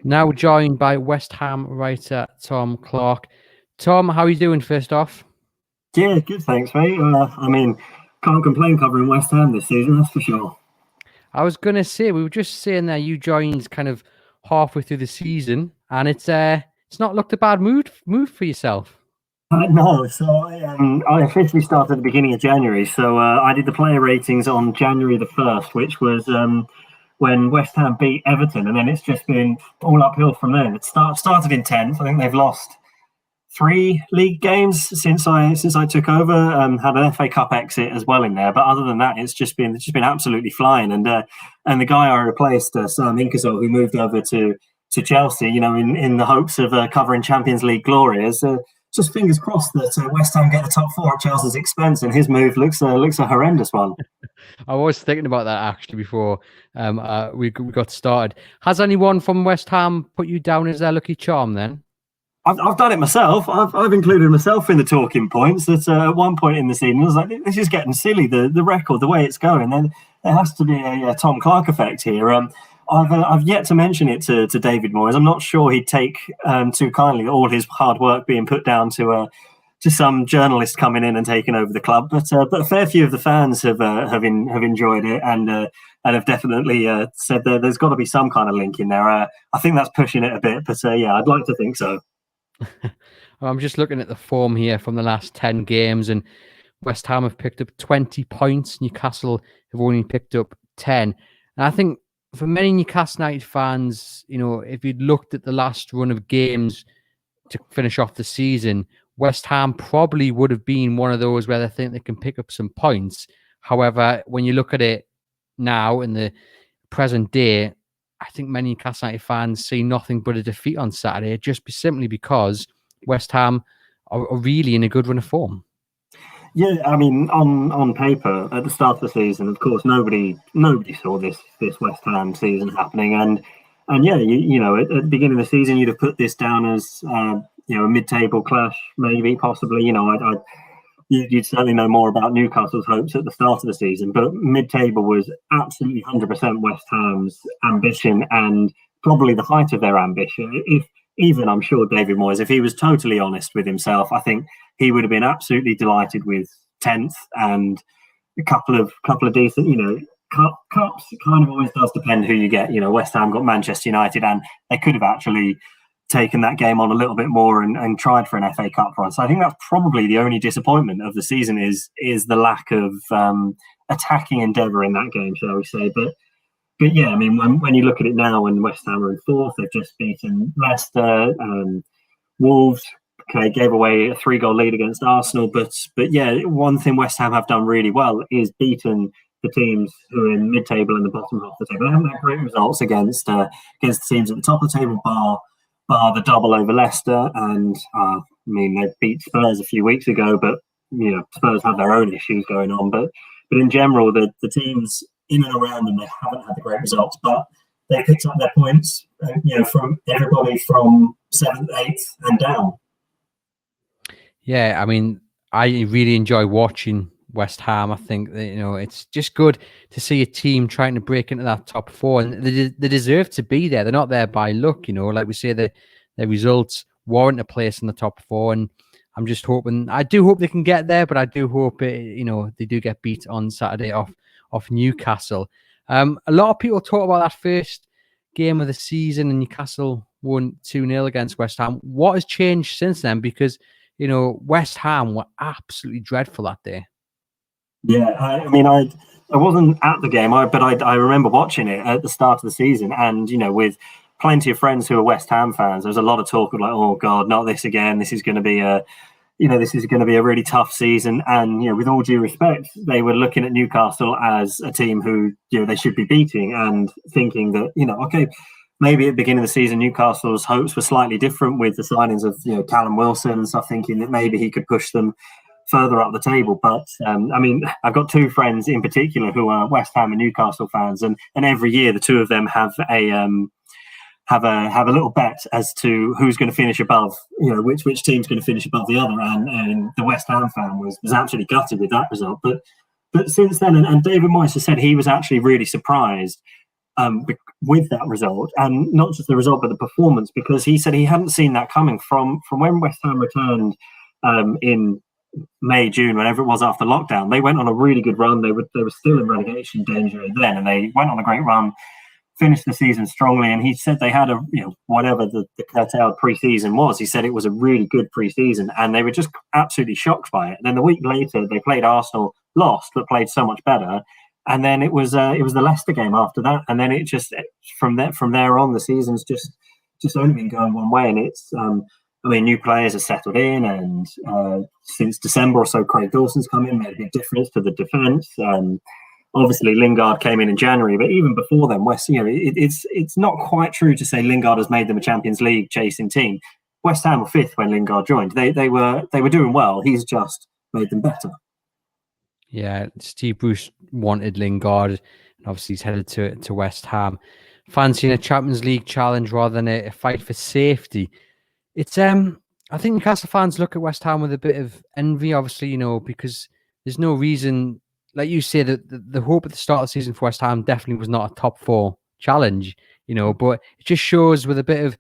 Now joined by West Ham writer Tom Clark. Tom, how are you doing first off? Yeah, good, thanks, mate. Can't complain covering West Ham this season, that's for sure. I was going to say, we were just saying that you joined kind of halfway through the season, and it's not looked a bad move for yourself. No, so I officially started at the beginning of January. So I did the player ratings on January the 1st, which was when West Ham beat Everton, and then it's just been all uphill from there. It started in 10th. I think they've lost 3 league games since I took over. Had an FA Cup exit as well in there, but other than that, it's just been absolutely flying. And the guy I replaced, Sam Inkersol, who moved over to Chelsea, in the hopes of covering Champions League glory, is just fingers crossed that West Ham get the top 4 at Chelsea's expense, and his move looks a horrendous one. I was thinking about that actually before we got started. Has anyone from West Ham put you down as their lucky charm then? I've done it myself. I've included myself in the talking points. That at one point in the season, I was like, "This is getting silly. The record, the way it's going." Then there has to be a Tom Clark effect here. I've yet to mention it to David Moyes. I'm not sure he'd take too kindly all his hard work being put down to some journalist coming in and taking over the club. But a fair few of the fans have enjoyed it and have definitely said that there's got to be some kind of link in there. I think that's pushing it a bit, but yeah, I'd like to think so. I'm just looking at the form here from the last 10 games, and West Ham have picked up 20 points. Newcastle have only picked up 10. And I think for many Newcastle United fans, if you'd looked at the last run of games to finish off the season, West Ham probably would have been one of those where they think they can pick up some points. However, when you look at it now in the present day, I think many Newcastle United fans see nothing but a defeat on Saturday, simply because West Ham are really in a good run of form. Yeah, I mean, on paper at the start of the season, of course, nobody saw this West Ham season happening, and yeah, at the beginning of the season, you'd have put this down as a mid-table clash, maybe, possibly. You'd certainly know more about Newcastle's hopes at the start of the season, but mid-table was absolutely 100% West Ham's ambition and probably the height of their ambition. Even I'm sure David Moyes, if he was totally honest with himself, I think he would have been absolutely delighted with 10th and a couple of decent, cups. It kind of always does depend who you get. West Ham got Manchester United, and they could have actually taken that game on a little bit more and tried for an FA Cup run. So I think that's probably the only disappointment of the season is the lack of attacking endeavour in that game, shall we say. But yeah, I mean, when you look at it now, when West Ham are in 4th, they've just beaten Leicester, Wolves. Okay, gave away a 3-goal lead against Arsenal, but yeah, one thing West Ham have done really well is beaten the teams who are in mid-table and the bottom half of the table. They haven't had great results against the teams at the top of the table, bar the double over Leicester, and they beat Spurs a few weeks ago, but Spurs have their own issues going on. But in general, the teams in and around them, they haven't had the great results, but they picked up their points, from everybody from 7th, 8th, and down. Yeah, I mean, I really enjoy watching West Ham. I think that, it's just good to see a team trying to break into that top 4, and they deserve to be there. They're not there by luck, like we say, their results warrant a place in the top 4, and I'm just hoping. I do hope they can get there, but I do hope they do get beat on Saturday off Newcastle. A lot of people talk about that first game of the season, and Newcastle won 2-0 against West Ham. What has changed since then? Because West Ham were absolutely dreadful that day. Yeah, I mean, I wasn't at the game, but I remember watching it at the start of the season, and with plenty of friends who are West Ham fans, there was a lot of talk of like, oh God, not this again. This is going to be a really tough season. And with all due respect, they were looking at Newcastle as a team who they should be beating, and thinking that okay, maybe at the beginning of the season, Newcastle's hopes were slightly different with the signings of Callum Wilson and stuff, thinking that maybe he could push them further up the table. But I mean, I've got 2 friends in particular who are West Ham and Newcastle fans, and every year the 2 of them have a little bet as to who's going to finish above, which team's going to finish above the other. And the West Ham fan was absolutely gutted with that result. But since then, and David Moyes has said he was actually really surprised with that result, and not just the result but the performance, because he said he hadn't seen that coming from when West Ham returned in May, June, whenever it was after lockdown. They went on a really good run. They were still in relegation danger then, and they went on a great run, finished the season strongly. And he said they had whatever the curtailed pre-season was, he said it was a really good pre-season, and they were just absolutely shocked by it. And then the week later they played Arsenal, lost, but played so much better. And then it was the Leicester game after that, and then it just from there on the season's just only been going one way. And it's new players are settled in, and since December or so, Craig Dawson's come in, made a big difference to the defence. Obviously, Lingard came in January, but even before then, it's not quite true to say Lingard has made them a Champions League chasing team. West Ham were fifth when Lingard joined. They were doing well. He's just made them better. Yeah, Steve Bruce wanted Lingard, and obviously he's headed to West Ham, fancying a Champions League challenge rather than a fight for safety. It's I think Newcastle fans look at West Ham with a bit of envy, obviously, because there's no reason, like you say, that the hope at the start of the season for West Ham definitely was not a top four challenge, but it just shows with a bit of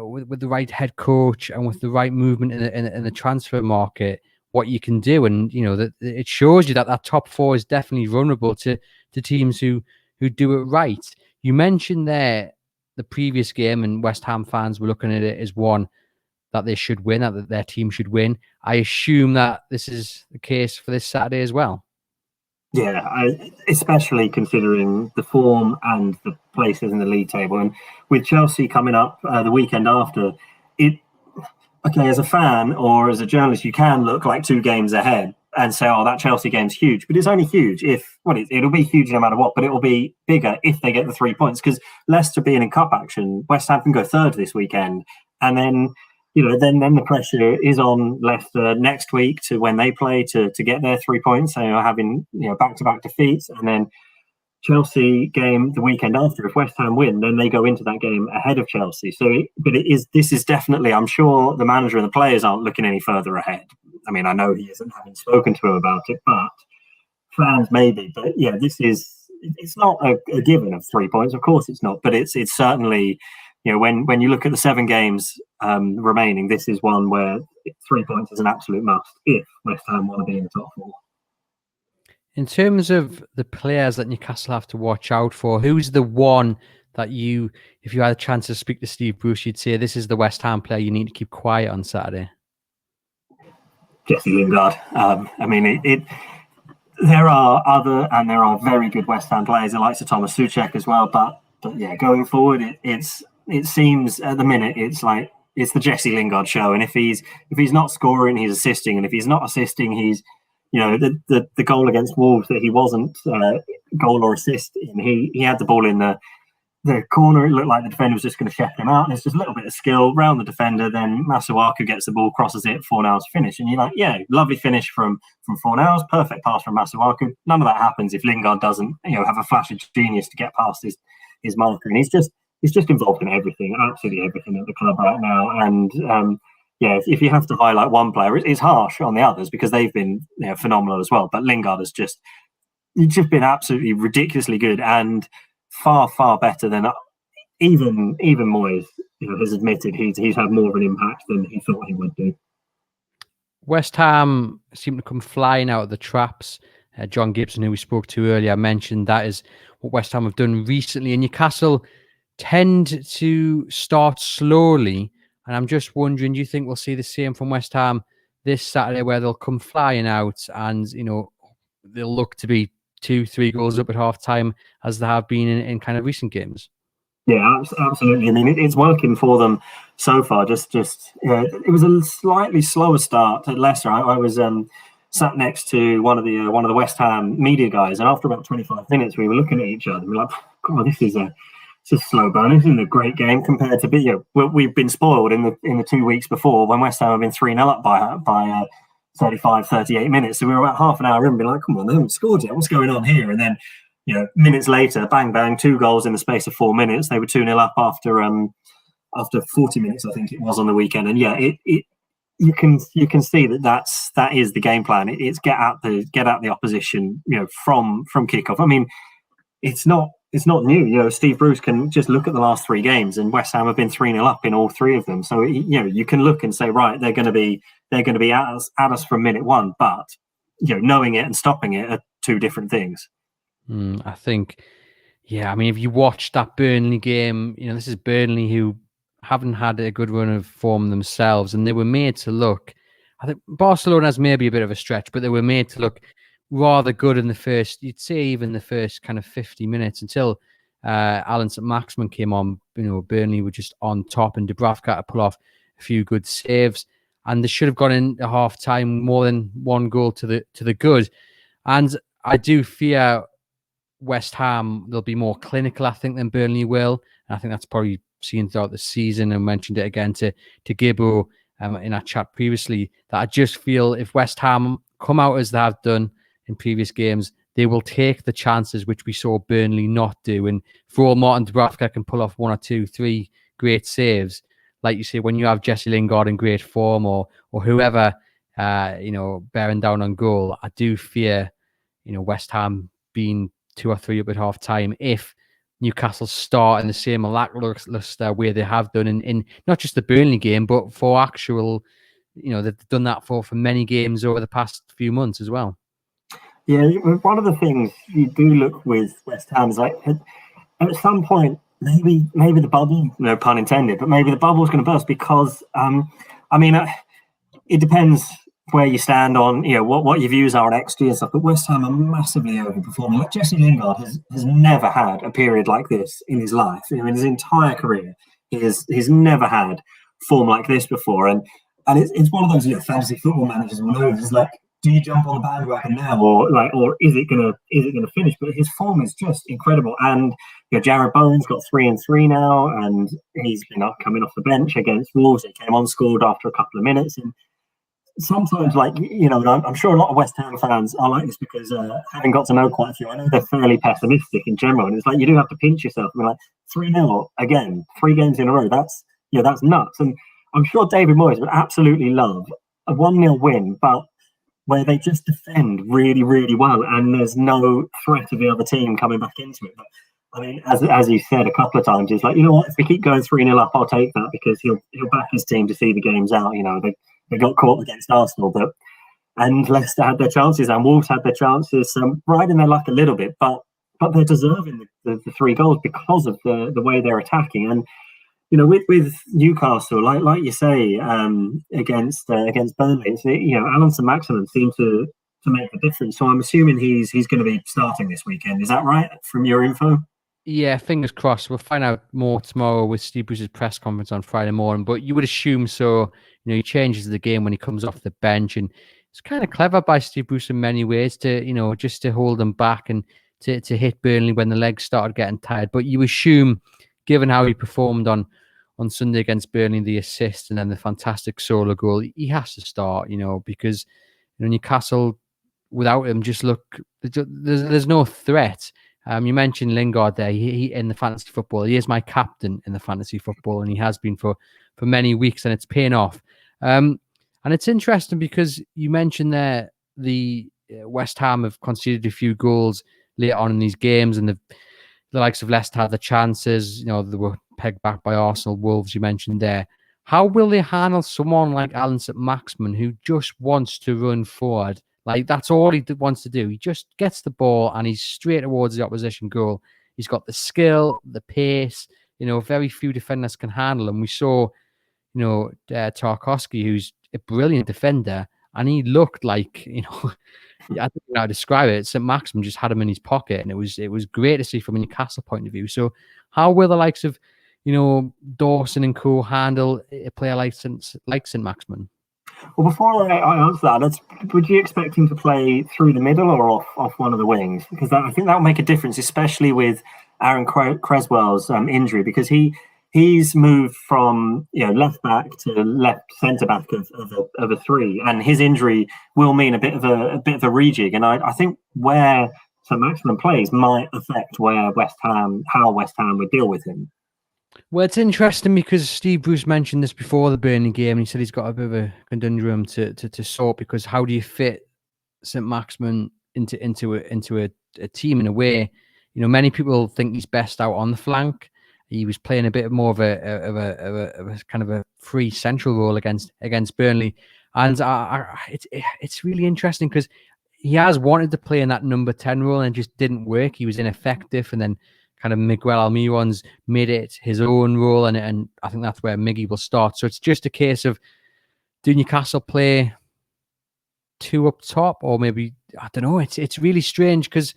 with the right head coach and with the right movement in the transfer market, what you can do. And that it shows you that top four is definitely vulnerable to teams who do it right. You mentioned there the previous game, and West Ham fans were looking at it as one that they should win, that their team should win. I assume that this is the case for this Saturday as well. Yeah, especially considering the form and the places in the league table, and with Chelsea coming up the weekend after it. Okay, as a fan or as a journalist, you can look like 2 games ahead and say, "Oh, that Chelsea game's huge," but it's only huge if it'll be huge no matter what. But it will be bigger if they get the 3 points, because Leicester being in cup action, West Ham can go third this weekend, and then then the pressure is on Leicester next week to when they play to get their 3 points. So having back-to-back defeats, and then Chelsea game the weekend after. If West Ham win, then they go into that game ahead of Chelsea. This is definitely, I'm sure the manager and the players aren't looking any further ahead. I mean, I know he isn't, having spoken to him about it, but fans maybe. But yeah, it's not a given of 3 points. Of course it's not, but it's certainly, when you look at the 7 games remaining, this is one where 3 points is an absolute must if West Ham want to be in the top 4. In terms of the players that Newcastle have to watch out for, who's the one that if you had a chance to speak to Steve Bruce, you'd say this is the West Ham player you need to keep quiet on Saturday? Jesse Lingard. There are very good West Ham players, the likes of Thomas Souček as well. But yeah, going forward, it seems at the minute it's the Jesse Lingard show. And if he's not scoring, he's assisting, and if he's not assisting, he's the goal against Wolves that he wasn't goal or assist in. He had the ball in the corner. It looked like the defender was just going to shepherd him out, and it's just a little bit of skill round the defender. Then Masuaku gets the ball, crosses it, Fornals finish, and you're like, yeah, lovely finish from Fornals, perfect pass from Masuaku. None of that happens if Lingard doesn't have a flash of genius to get past his marker, and he's just involved in everything, absolutely everything at the club right now. And if you have to highlight one player, it's harsh on the others because they've been phenomenal as well. But Lingard has just been absolutely ridiculously good, and far, far better than even Moyes has admitted he's had more of an impact than he thought he would do. West Ham seem to come flying out of the traps. John Gibson, who we spoke to earlier, mentioned that is what West Ham have done recently. And Newcastle tend to start slowly. And I'm just wondering, do you think we'll see the same from West Ham this Saturday, where they'll come flying out and, they'll look to be 2-3 goals up at half time as they have been in kind of recent games? Yeah, absolutely. I mean, it's working for them so far. It was a slightly slower start at Leicester. I was sat next to one of the West Ham media guys, and after about 25 minutes, we were looking at each other and we were like, God, this is a slow burn. This isn't a great game compared to we've been spoiled in the 2 weeks before when West Ham have been 3-0 up by 35, 38 minutes. So we were about half an hour in, being like, come on, they haven't scored yet. What's going on here? And then, minutes later, bang, bang, 2 goals in the space of 4 minutes. They were 2-0 up after 40 minutes, I think it was, on the weekend. And yeah, you can see that is the game plan. It's get out the opposition, from kickoff. I mean, it's not it's not new. You know, Steve Bruce can just look at the last 3 games, and West Ham have been 3-0 up in all 3 of them. So you know, you can look and say, right, they're going to be at us from minute one. But you know, knowing it and stopping it are 2 different things. I think, yeah, I mean, if you watch that Burnley game, you know, this is Burnley who haven't had a good run of form themselves, and they were made to look. I think Barcelona has maybe a bit of a stretch, but they were made to look rather good in the first, you'd say even the first kind of 50 minutes until Alan St. Maximin came on. You know, Burnley were just on top, and Dubravka had to pull off a few good saves, and they should have gone into half time more than 1 goal to the good. And I do fear West Ham, they'll be more clinical, I think, than Burnley will. And I think that's probably seen throughout the season, and mentioned it again to Gibbo in our chat previously, that I just feel if West Ham come out as they have done in previous games, they will take the chances, which we saw Burnley not do. And for all Martin Dubravka can pull off 1 or 2, 3 great saves, like you say, when you have Jesse Lingard in great form, or whoever, you know, bearing down on goal, I do fear, you know, West Ham being 2 or 3 up at half time if Newcastle start in the same lackluster way they have done in not just the Burnley game, but for actual, you know, they've done that for many games over the past few months as well. Yeah, one of the things you do look with West Ham is like at some point, maybe the bubble, no pun intended, but maybe the bubble's going to burst because, I mean, it depends where you stand on, you know, what your views are on XG and stuff. But West Ham are massively overperforming. Like Jesse Lingard has never had a period like this in his life. I mean, his entire career, he's never had form like this before. And it's one of those, you know, fantasy football managers will know. It's like, do you jump on the bandwagon now, or is it gonna finish? But his form is just incredible. And you know, Jared Bowen's got 3 and 3 now, and he's been coming off the bench against Wolves. He came on, scored after a couple of minutes, and sometimes, like, you know, I'm sure a lot of West Ham fans are like this because having got to know quite a few, I know they're fairly pessimistic in general, and it's like you do have to pinch yourself. I mean, like 3-0 again, 3 games in a row. That's nuts. And I'm sure David Moyes would absolutely love a 1-0 win, but where they just defend really, really well, and there's no threat of the other team coming back into it. But I mean, as you said a couple of times, it's like, you know what, if we keep going 3-0 up, I'll take that because he'll back his team to see the games out. You know, they got caught against Arsenal, and Leicester had their chances, and Wolves had their chances, riding their luck a little bit, but they're deserving the 3 goals because of the way they're attacking. And you know, with Newcastle, like you say, against Burnley, you know, Alan St. Maximin seemed to make a difference. So I'm assuming he's going to be starting this weekend. Is that right from your info? Yeah, fingers crossed. We'll find out more tomorrow with Steve Bruce's press conference on Friday morning. But you would assume so. You know, he changes the game when he comes off the bench, and it's kind of clever by Steve Bruce in many ways to, you know, just to hold them back and to hit Burnley when the legs started getting tired. But you assume, given how he performed on Sunday against Burnley, the assist and then the fantastic solo goal, he has to start. You know, because you know Newcastle without him just look there's no threat. You mentioned Lingard there. He in the fantasy football, he is my captain in the fantasy football, and he has been for many weeks, and it's paying off. And it's interesting because you mentioned there the West Ham have conceded a few goals later on in these games, and the likes of Leicester had the chances. You know, they were pegged back by Arsenal, Wolves. You mentioned there. How will they handle someone like Alan St. Maximin who just wants to run forward? Like, that's all he wants to do. He just gets the ball and he's straight towards the opposition goal. He's got the skill, the pace. You know, very few defenders can handle him. We saw, you know, Tarkowski, who's a brilliant defender, and he looked like, you know, I don't know how to describe it. St. Maximin just had him in his pocket, and it was great to see from a Newcastle point of view. So, how will the likes of, you know, Dawson and co handle a player like St. Maximin? Well, before I answer that, would you expect him to play through the middle or off one of the wings? Because I think that will make a difference, especially with Aaron Creswell's injury, because he's moved from, you know, left back to left centre back of a 3, and his injury will mean a bit of a rejig. And I think where St. Maximin plays might affect how West Ham would deal with him. Well, it's interesting because Steve Bruce mentioned this before the Burnley game, and he said he's got a bit of a conundrum to sort, because how do you fit St. Maximin into a team in a way? Many people think he's best out on the flank. He was playing a bit more of a kind of a free central role against Burnley, and it's really interesting because he has wanted to play in that number 10 role and it just didn't work. He was ineffective, and then kind of Miguel Almiron's made it his own role, and I think that's where Miggy will start. So it's just a case of, do Newcastle play two up top, or maybe, I don't know. It's really strange because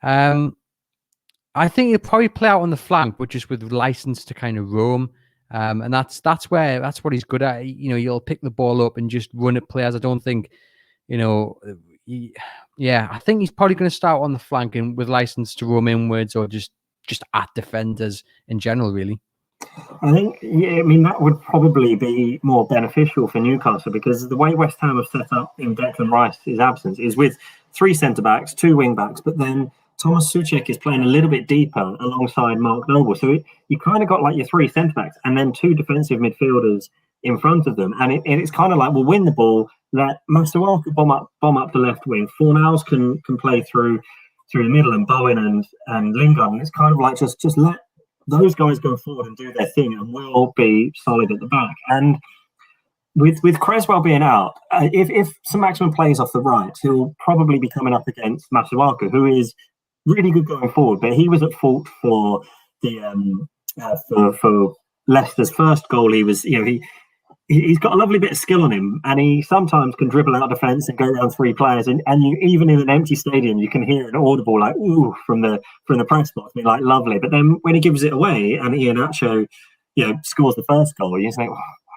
I think he'll probably play out on the flank, but just with license to kind of roam. And that's what he's good at. He'll pick the ball up and just run at players. I don't think, I think he's probably going to start on the flank and with license to roam inwards, or just at defenders in general, really. I think, that would probably be more beneficial for Newcastle, because the way West Ham have set up in Declan Rice's absence is with 3 centre-backs, 2 wing-backs, but then Thomas Souček is playing a little bit deeper alongside Mark Noble. So you kind of got like your 3 centre-backs and then 2 defensive midfielders in front of them. And it's kind of like, we'll win the ball, let Masuaku bomb up the left wing. Fornals can play through the middle, and Bowen and Lingard. And it's kind of like, just let those guys go forward and do their thing, and we'll be solid at the back. And with Creswell being out, if St Maximin plays off the right, he'll probably be coming up against Masuaku, who is really good going forward, but he was at fault for the for Leicester's first goal. He was, he's got a lovely bit of skill on him, and he sometimes can dribble out defence and go around 3 players, and you, even in an empty stadium, you can hear an audible like ooh from the press box, I mean, like lovely. But then when he gives it away and Iheanacho, scores the first goal, you just think,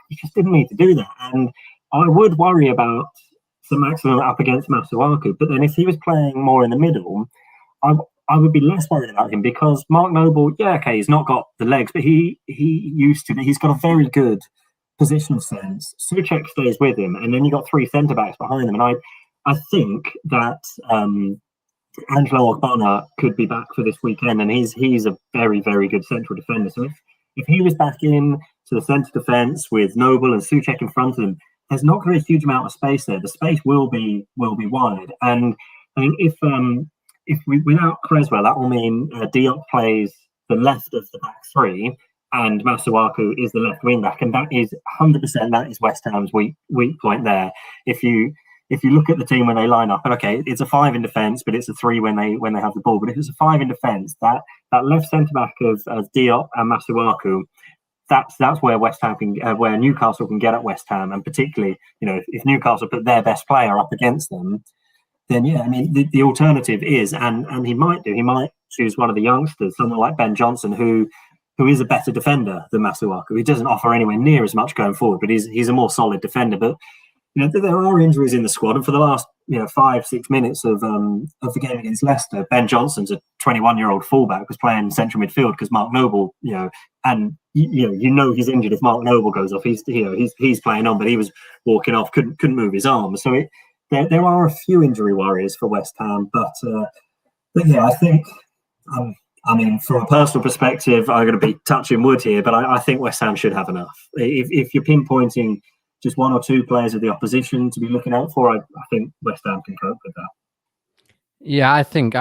you just didn't need to do that. And I would worry about St Maximin up against Masuaku, but then if he was playing more in the middle, I would be less worried about him, because Mark Noble, he's not got the legs, but he's got a very good positional sense. Souček stays with him, and then you got 3 centre backs behind them. And I think that Angelo Ogbonna could be back for this weekend, and he's a very, very good central defender. So if he was back in to the centre defence with Noble and Souček in front of him, there's not going to be a huge amount of space there. The space will be wide, and I think if we without Creswell, that will mean Diop plays the left of the back 3, and Masuaku is the left wing back, and that is 100%. That is West Ham's weak point there. If you look at the team when they line up, and it's a 5 in defence, but it's a 3 when they have the ball. But if it's a 5 in defence, that left centre back of Diop and Masuaku, that's where West Ham where Newcastle can get at West Ham, and particularly if Newcastle put their best player up against them, then the alternative is, and he might choose one of the youngsters, someone like Ben Johnson, who is a better defender than Masuaku. He doesn't offer anywhere near as much going forward, but he's a more solid defender. But there are injuries in the squad, and for the last 5-6 minutes of the game against Leicester, Ben Johnson's a 21-year-old fullback, was playing central midfield because Mark Noble, and he's injured if Mark Noble goes off. He's playing on, but he was walking off, couldn't move his arm. So there are a few injury worries for West Ham, but I think. From a personal perspective, I'm going to be touching wood here, but I think West Ham should have enough. If you're pinpointing just 1 or 2 players of the opposition to be looking out for, I think West Ham can cope with that. Yeah, I think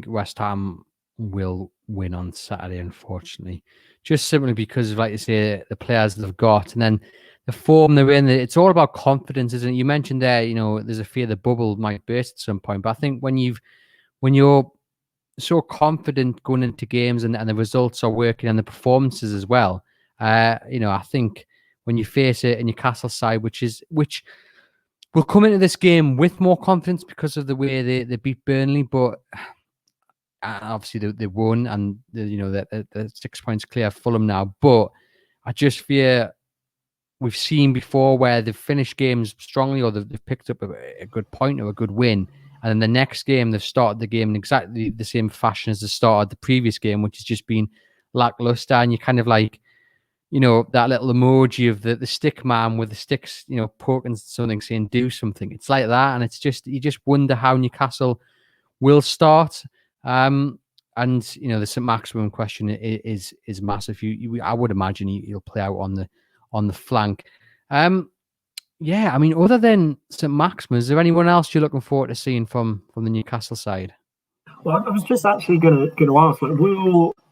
West Ham will win on Saturday, unfortunately, just simply because of, like you say, the players they've got, and then the form they're in. It's all about confidence, isn't it? You mentioned there, there's a fear the bubble might burst at some point, but I think when you're so confident going into games and the results are working and the performances as well, I think when you face a Newcastle side which will come into this game with more confidence because of the way they beat Burnley, but obviously they won, and they're 6 points clear of Fulham now. But I just fear, we've seen before where they've finished games strongly, or they've picked up a good point or a good win, and then the next game, they've started the game in exactly the same fashion as they started the previous game, which has just been lackluster. And you kind of like, that little emoji of the stick man with the sticks, poking something, saying do something. It's like that. And it's just, you just wonder how Newcastle will start. And, the St Maximin question is massive. I would imagine he'll play out on the flank. Other than St Maximin, is there anyone else you're looking forward to seeing from the Newcastle side? Well, I was just actually going to ask, like,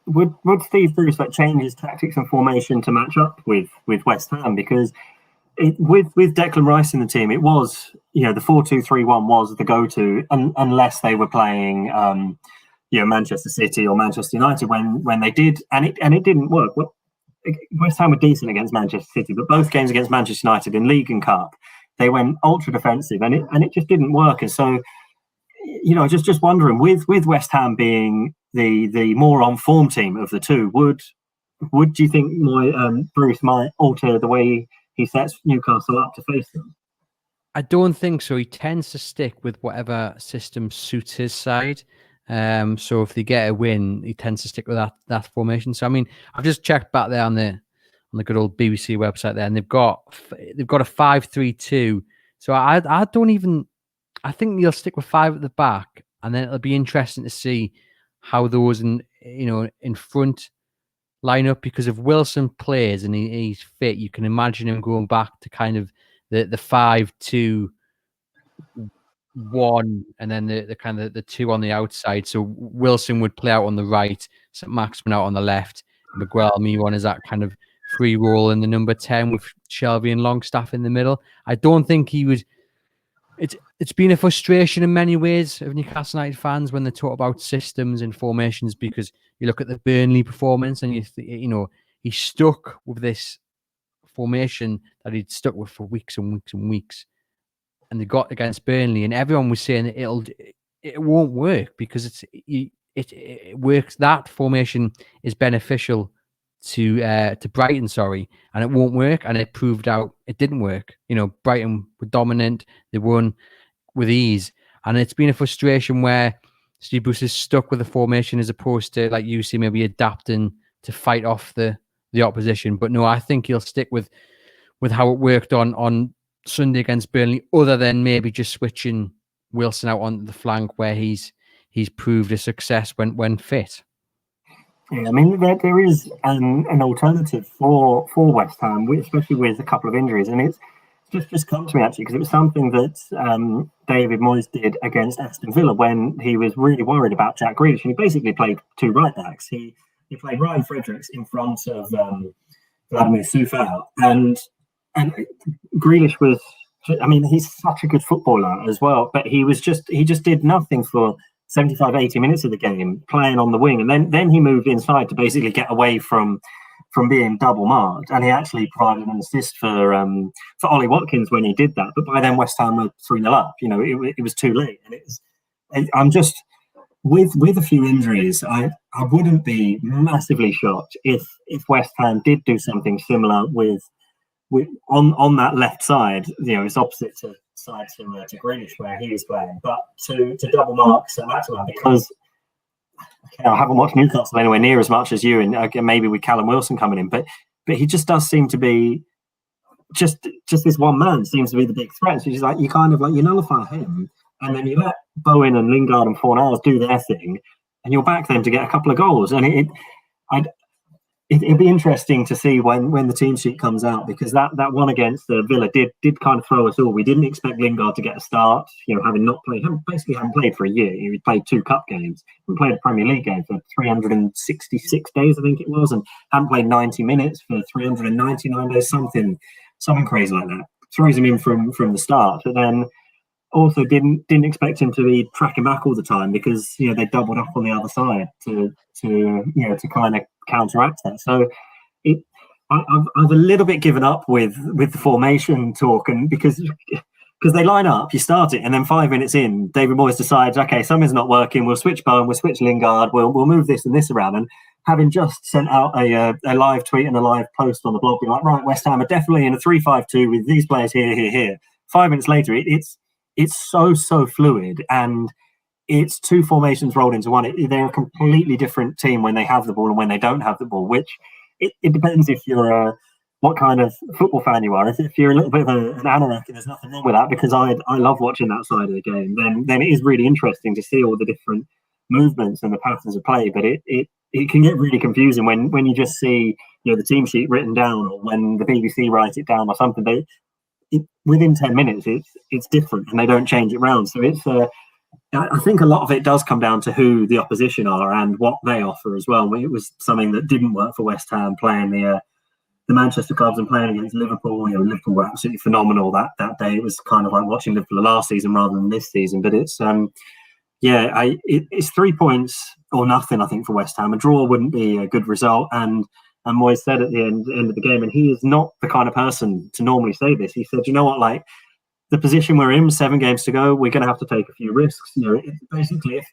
would Steve Bruce like change his tactics and formation to match up with West Ham? Because with Declan Rice in the team, it was, the 4-2-3-1 was the go-to, unless they were playing Manchester City or Manchester United when they did, and it didn't work. Well, West Ham were decent against Manchester City, but both games against Manchester United in League and Cup, they went ultra defensive, and it just didn't work. And so, just wondering, with West Ham being the more on form team of the two, would you think Bruce might alter the way he sets Newcastle up to face them? I don't think so. He tends to stick with whatever system suits his side. So if they get a win, he tends to stick with that formation. So I mean, I've just checked back there on the good old BBC website there, and they've got a 5-3-2. So I don't even. I think they'll stick with 5 at the back, and then it'll be interesting to see how those in front line up, because if Wilson plays and he's fit, you can imagine him going back to kind of the 5-2-1, and then the kind of the 2 on the outside. So Wilson would play out on the right, St. Maximin out on the left, Miguel Miron is that kind of free role in the number 10 with Shelby and Longstaff in the middle. I don't think he would. It's been a frustration in many ways of Newcastle United fans when they talk about systems and formations, because you look at the Burnley performance and he's stuck with this formation that he'd stuck with for weeks and weeks and weeks, and they got against Burnley, and everyone was saying that it won't work because it works. That formation is beneficial to Brighton, and it won't work, and it proved out it didn't work. Brighton were dominant, they won with ease, and it's been a frustration where Steve Bruce is stuck with the formation as opposed to, like you see, maybe adapting to fight off the opposition. But no, I think he'll stick with how it worked on Sunday against Burnley, other than maybe just switching Wilson out on the flank where he's proved a success when fit. Yeah, I mean, there is an alternative for West Ham, especially with a couple of injuries, and it's just come to me actually because it was something that David Moyes did against Aston Villa when he was really worried about Jack Grealish, and he basically played 2 right backs. He played Ryan Fredericks in front of Vladimir Soufal, and Grealish was. I mean, he's such a good footballer as well, but he just did nothing for 75, 80 minutes of the game, playing on the wing, and then he moved inside to basically get away from being double marked, and he actually provided an assist for Ollie Watkins when he did that. But by then West Ham were 3-0 up. It was too late, and I'm just with a few injuries. I wouldn't be massively shocked if West Ham did do something similar with on that left side. It's opposite to Grealish where he was playing, but to double mark St. Maximin, because I haven't watched Newcastle anywhere near as much as you, and maybe with Callum Wilson coming in, but he just does seem to be just this one man seems to be the big threat. So you kind of you nullify him, and then you let Bowen and Lingard and Fornals do their thing, and you'll back them to get a couple of goals. And it'd be interesting to see when the team sheet comes out, because that one against Villa did kind of throw us all. We didn't expect Lingard to get a start, having not played, basically hadn't played for a year. He played 2 cup games, we played a Premier League game for 366 days, I think it was, and hadn't played 90 minutes for 399 days, something crazy like that. Throws him in from the start, but then also didn't expect him to be tracking back all the time, because they doubled up on the other side to kind of counteract that. So I've a little bit given up with the formation talk, and because they line up, you start it, and then 5 minutes in, David Moyes decides, okay, something's not working, we'll switch Bowen, we'll switch Lingard, we'll move this and this around. And having just sent out a live tweet and a live post on the blog, being like, right, West Ham are definitely in a 3-5-2 with these players here. 5 minutes later, it's so fluid, and it's 2 formations rolled into one. They're a completely different team when they have the ball and when they don't have the ball, which it depends if you're what kind of football fan you are. If you're a little bit of an anorak, and there's nothing wrong with that, because I love watching that side of the game, then it is really interesting to see all the different movements and the patterns of play. But it can get really confusing when you just see the team sheet written down, or when the BBC write it down or something. Within 10 minutes, it's different, and they don't change it round. So I think a lot of it does come down to who the opposition are and what they offer as well. It was something that didn't work for West Ham playing the Manchester clubs and playing against Liverpool. Liverpool were absolutely phenomenal that day. It was kind of like watching Liverpool last season rather than this season. But it's it's 3 points or nothing, I think, for West Ham. A draw wouldn't be a good result. And Moyes said at the end of the game, and he is not the kind of person to normally say this. He said, you know what, like the position we're in, 7 games to go, we're going to have to take a few risks. Basically, if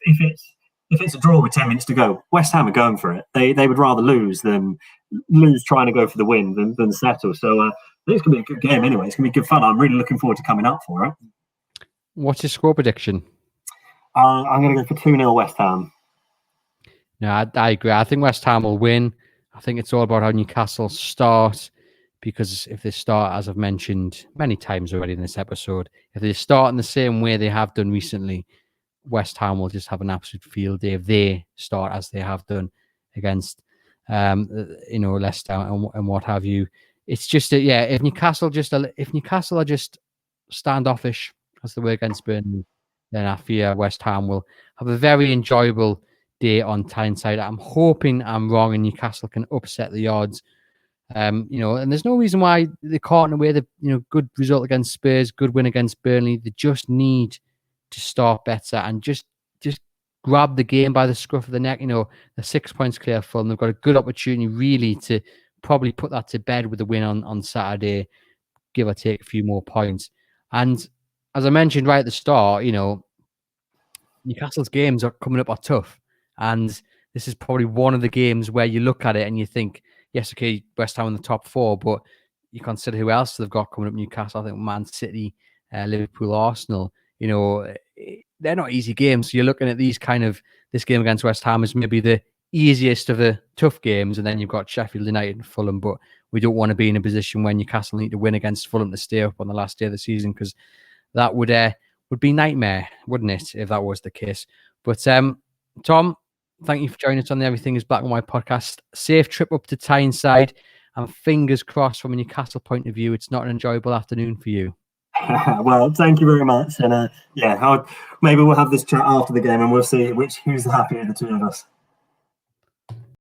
it's a draw with 10 minutes to go, West Ham are going for it. They would rather lose trying to go for the win than settle. So I think it's going to be a good game anyway. It's going to be good fun. I'm really looking forward to coming up for it. What's your score prediction? I'm going to go for 2-0 West Ham. No, I agree. I think West Ham will win. I think it's all about how Newcastle start, because if they start, as I've mentioned many times already in this episode, if they start in the same way they have done recently, West Ham will just have an absolute field day if they start as they have done against, Leicester and what have you. It's just if Newcastle are just standoffish as they were against Burnley, then I fear West Ham will have a very enjoyable day on Tyneside. I'm hoping I'm wrong and Newcastle can upset the odds. And there's no reason why they can't away the good result against Spurs, good win against Burnley. They just need to start better and just grab the game by the scruff of the neck. They're 6 points clear for them. They've got a good opportunity really to probably put that to bed with the win on Saturday, give or take a few more points. And as I mentioned right at the start, Newcastle's games are coming up are tough. And this is probably one of the games where you look at it and you think, yes, okay, West Ham in the top 4, but you consider who else they've got coming up. Newcastle, I think Man City, Liverpool, Arsenal. They're not easy games. So you're looking at this game against West Ham as maybe the easiest of the tough games, and then you've got Sheffield United and Fulham. But we don't want to be in a position where Newcastle need to win against Fulham to stay up on the last day of the season, because that would be nightmare, wouldn't it, if that was the case? But Tom, thank you for joining us on the Everything is Black and White podcast. Safe trip up to Tyneside, and fingers crossed from a Newcastle point of view, it's not an enjoyable afternoon for you. Well, thank you very much. And maybe we'll have this chat after the game and we'll see who's the happier of the two of us.